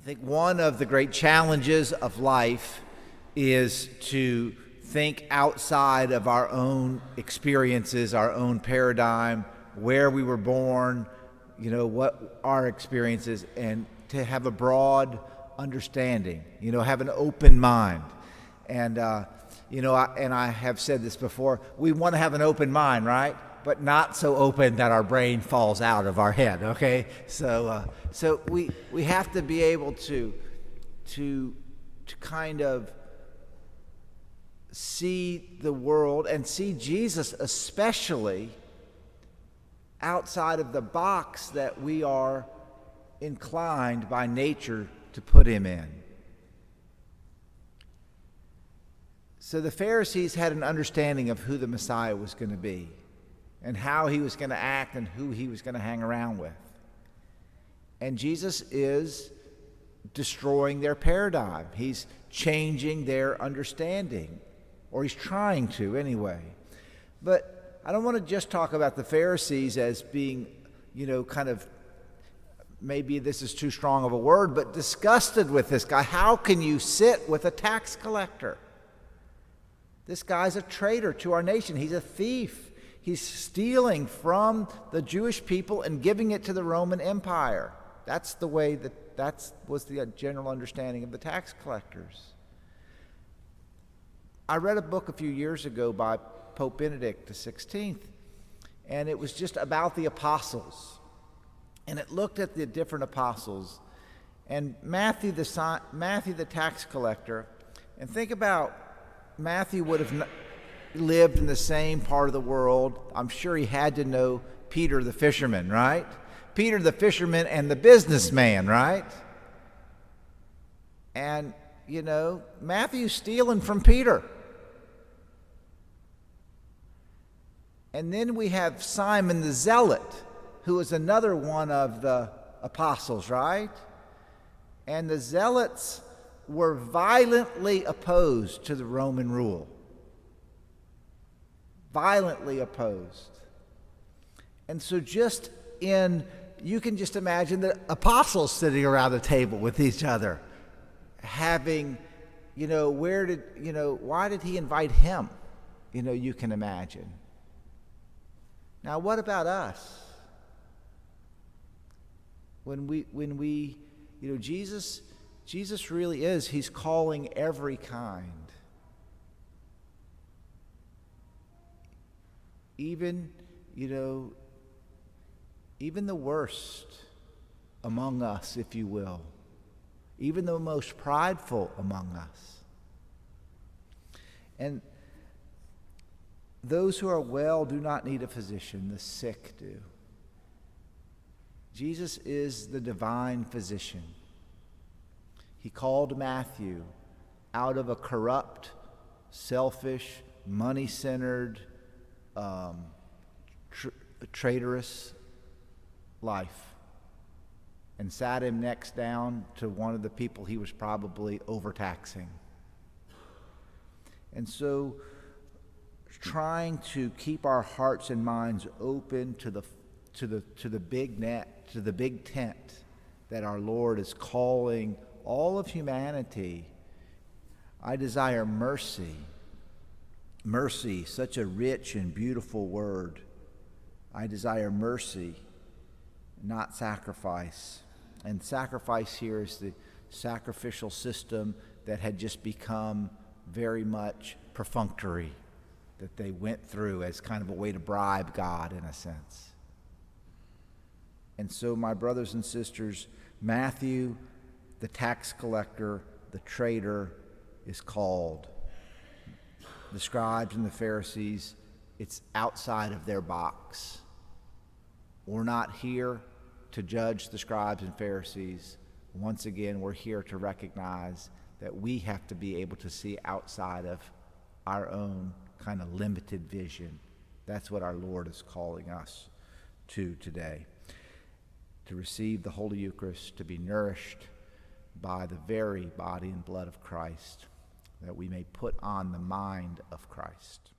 think one of the great challenges of life is to think outside of our own experiences, our own paradigm, where we were born, what our experiences, and to have a broad understanding, have an open mind. And, I have said this before, we want to have an open mind, right? But not so open that our brain falls out of our head, okay? So we have to be able to kind of see the world and see Jesus especially outside of the box that we are inclined by nature to put him in. So the Pharisees had an understanding of who the Messiah was going to be and how he was going to act and who he was going to hang around with. And Jesus is destroying their paradigm. He's changing their understanding, or he's trying to anyway. But I don't want to just talk about the Pharisees as being, kind of, maybe this is too strong of a word, but disgusted with this guy. How can you sit with a tax collector? This guy's a traitor to our nation. He's a thief. He's stealing from the Jewish people and giving it to the Roman Empire. That's the way that was the general understanding of the tax collectors. I read a book a few years ago by Pope Benedict XVI, and it was just about the apostles. And it looked at the different apostles. And Matthew the tax collector, and think about Matthew would have lived in the same part of the world. I'm sure he had to know Peter the fisherman, right? Peter the fisherman and the businessman, right? And, Matthew's stealing from Peter. And then we have Simon the Zealot, who is another one of the apostles, right? And the Zealots were violently opposed to the Roman rule. Violently opposed. And so you can just imagine the apostles sitting around the table with each other, having, why did he invite him? You can imagine. Now, what about us? When we, Jesus really is, he's calling every kind. Even the worst among us, if you will. Even the most prideful among us. And those who are well do not need a physician, the sick do. Jesus is the divine physician. He called Matthew out of a corrupt, selfish, money-centered, traitorous life and sat him next down to one of the people he was probably overtaxing. And so trying to keep our hearts and minds open to the big net, to the big tent that our Lord is calling all of humanity. I desire mercy. Mercy, such a rich and beautiful word. I desire mercy, not sacrifice. And sacrifice here is the sacrificial system that had just become very much perfunctory, that they went through as kind of a way to bribe God in a sense. And so, my brothers and sisters, Matthew, the tax collector, the traitor, is called. The scribes and the Pharisees, it's outside of their box. We're not here to judge the scribes and Pharisees. Once again, we're here to recognize that we have to be able to see outside of our own kind of limited vision. That's what our Lord is calling us to today. To receive the Holy Eucharist, to be nourished by the very body and blood of Christ, that we may put on the mind of Christ.